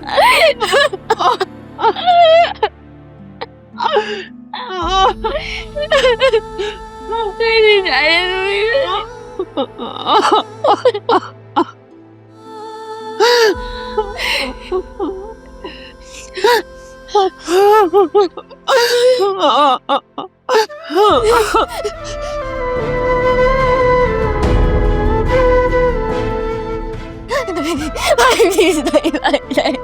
नहीं जाने भाई प्लीज नहीं भाई नहीं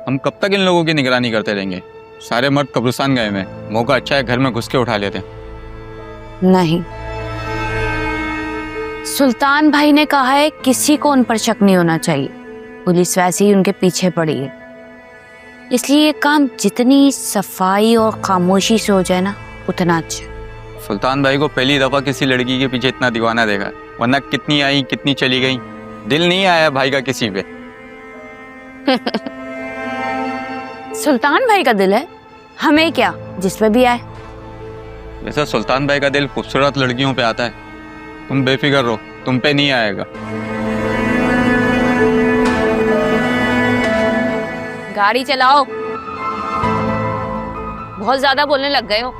हम कब तक इन लोगों की निगरानी करते रहेंगे? सारे मर्द कब्रिस्तान गए में, मौका अच्छा है घर में घुस के उठा लेते हैं। नहीं, सुल्तान भाई ने कहा है किसी को उन पर शक नहीं होना चाहिए। पुलिस वैसे ही उनके पीछे पड़ी है, इसलिए ये काम जितनी सफाई और खामोशी से हो जाए ना उतना अच्छा। सुल्तान भाई को पहली दफा किसी लड़की के पीछे इतना दीवाना देखा, वरना कितनी आई कितनी चली गई, दिल नहीं आया भाई का किसी पे। सुल्तान भाई का दिल है, हमें क्या जिस पे भी आए। वैसे सुल्तान भाई का दिल खूबसूरत लड़कियों पे आता है, तुम बेफिक्र रहो, तुम पे नहीं आएगा। गाड़ी चलाओ, बहुत ज्यादा बोलने लग गए हो।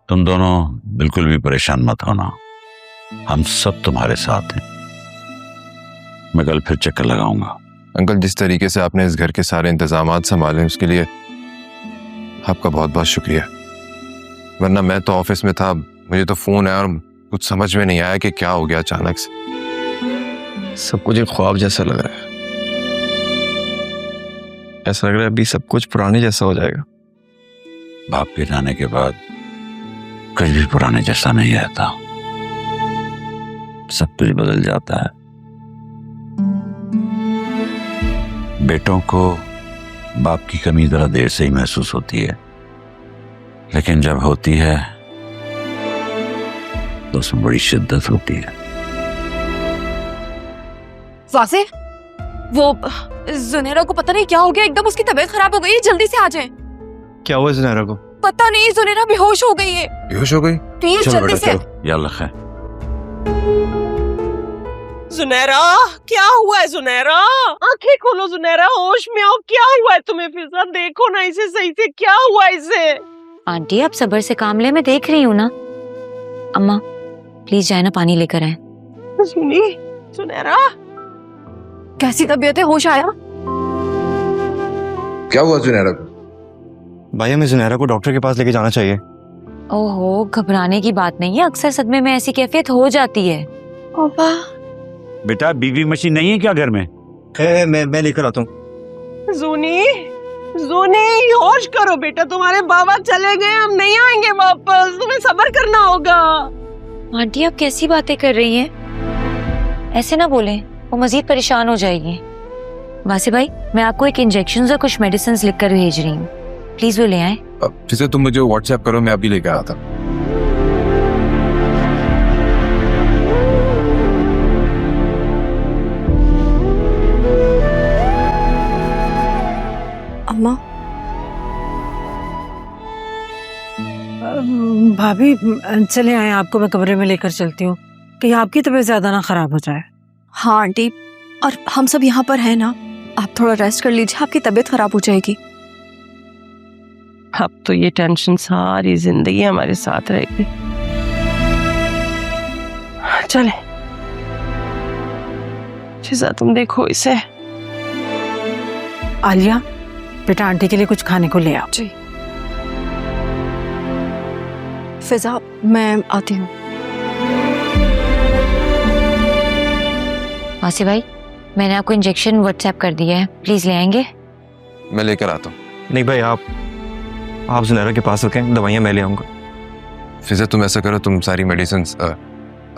तुम दोनों बिल्कुल भी परेशान मत होना, हम सब तुम्हारे साथ हैं। मैं कल फिर चक्कर लगाऊंगा। अंकल, जिस तरीके से आपने इस घर के सारे इंतजामात संभाले उसके लिए आपका बहुत बहुत शुक्रिया। वरना मैं तो ऑफिस में था, मुझे तो फोन आया और कुछ समझ में नहीं आया कि क्या हो गया अचानक से। सब कुछ एक ख्वाब जैसा लग रहा है। ऐसा लग रहा है अभी सब कुछ पुराने जैसा हो जाएगा। बाप के जाने के बाद कुछ भी पुराने जैसा नहीं रहता, सब कुछ बदल जाता है। बेटों को बाप की कमी जरा देर से ही महसूस होती है, लेकिन जब होती है तो उसमें बड़ी शिद्दत होती है। वासे, वो जुनैरा को पता नहीं क्या हो गया, एकदम उसकी तबीयत खराब हो गई है, जल्दी से आ जाएं। क्या हुआ जुनैरा को? पता नहीं, जुनैरा बेहोश हो गई है। बेहोश हो गई? प्लीज जल्दी से। या अल्लाह खैर। जुनैरा, क्या हुआ है जुनैरा? आंखें खोलो जुनैरा, होश में आओ। क्या हुआ है तुम्हें? फिजा देखो ना इसे सही से, क्या हुआ इसे? आंटी आप सब्र से काम ले, मैं देख रही हूँ ना। अम्मा प्लीज जाए ना, पानी लेकर आए। सुनी जुनैरा, कैसी तबीयत है? होश आया? क्या हुआ जुनैरा को? भाई हमें जुनैरा को डॉक्टर के पास लेके जाना चाहिए। ओहो, घबराने की बात नहीं है, अक्सर सदमे में ऐसी कैफियत हो जाती है। पापा, बेटा बीवी मशीन नहीं है क्या घर में? मैं लेकर आता हूँ। जूनी, जूनी होश करो बेटा, तुम्हारे बाबा चले गए, हम नहीं आएंगे वापस, तुम्हें सब्र करना होगा। आंटी आप कैसी बातें कर रही हैं? ऐसे ना बोलें, वो मजीद परेशान हो जाएगी। वासे भाई, मैं आपको एक इंजेक्शन और कुछ मेडिसिन लिख कर भेज रही हूँ, प्लीज वो ले आए। फिर तुम मुझे व्हाट्सएप करो, मैं अभी लेकर आता हूँ। अम्मा, भाभी चले आए, आपको मैं कमरे में लेकर चलती हूँ, कहीं आपकी तबीयत ज्यादा ना खराब हो जाए। हाँ आंटी, और हम सब यहाँ पर हैं ना, आप थोड़ा रेस्ट कर लीजिए, आपकी तबीयत खराब हो जाएगी। अब तो ये टेंशन सारी जिंदगी हमारे साथ रहेगी। चले शिजा, तुम देखो इसे। आलिया, बेटा आंटी के लिए कुछ खाने को ले आओ। जी फिजा, मैं आती हूँ। वासी भाई, मैंने आपको इंजेक्शन व्हाट्सएप कर दिया है, प्लीज ले आएंगे? मैं लेकर आता हूँ। नहीं भाई, आप जुनैरा के पास रखें, दवाइयाँ मैं ले आऊँगा। फिजा तुम ऐसा करो, तुम सारी मेडिसिन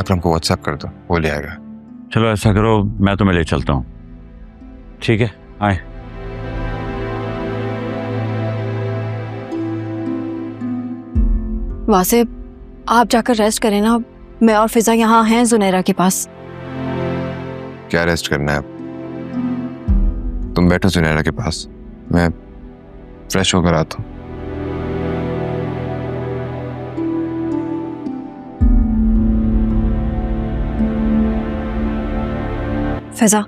अकरम को व्हाट्सएप कर दो, वो ले आएगा। चलो ऐसा करो, मैं तुम्हें ले चलता हूँ। ठीक है, आए। वासिफ, आप जाकर रेस्ट करें ना, मैं और फिजा यहाँ हैं जुनैरा के पास। क्या रेस्ट करना है अब? तुम बैठो जुनैरा के पास, मैं फ्रेश होकर आता हूँ। फिजा,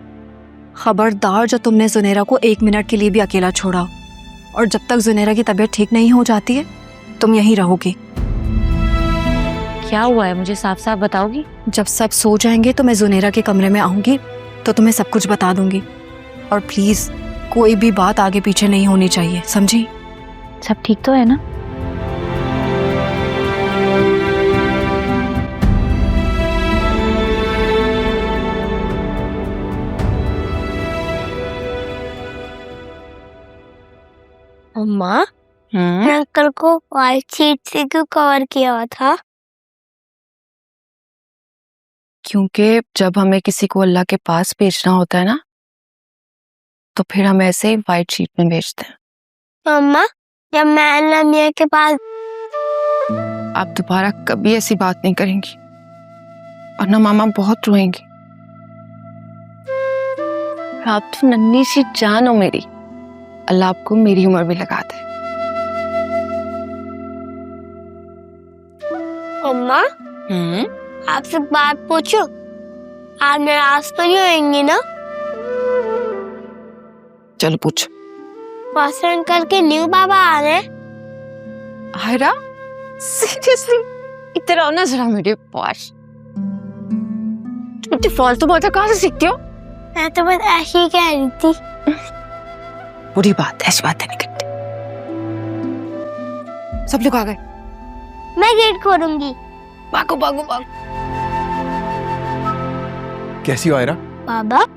खबरदार जब तुमने जुनैरा को 1 मिनट के लिए भी अकेला छोड़ा, और जब तक जुनैरा की तबीयत ठीक नहीं हो जाती है तुम यहीं रहोगी। क्या हुआ है, मुझे साफ साफ बताओगी? जब सब सो जाएंगे तो मैं जुनैरा के कमरे में आऊंगी तो तुम्हें सब कुछ बता दूंगी, और प्लीज कोई भी बात आगे पीछे नहीं होनी चाहिए, समझी? सब ठीक तो है ना? अम्मा, अंकल को व्हाइट शीट से क्यों कवर किया हुआ था? क्योंकि जब हमें किसी को अल्लाह के पास भेजना होता है ना, तो फिर हम ऐसे ही व्हाइट शीट में भेजते हैं। अम्मा, जब मैं अल्लाह मियाँ के पास, आप दोबारा कभी ऐसी बात नहीं करेंगी, वरना मामा बहुत रोएंगी। आप तो नन्ही सी जान हो मेरी, अल्लाह आपको मेरी उम्र भी लगा दे। अम्मा, आपसे बात पूछो, आप नाराज तो नहीं होंगी ना? चलो पूछ। वासर अंकल के न्यू बाबा आ रहे हैं। आयरा, सीरियसली इधर आओ ना जरा मेरे पास। तुम इतनी फालतू बातें कहाँ से सीखती हो? मैं तो बस ऐसे ही कह रही थी। बुरी बात है, ऐसी बातें नहीं करती। सब लोग आ गए। मैं गेट खोलूंगी। भागो भागो भागो। कैसी हो आयरा? बाबा,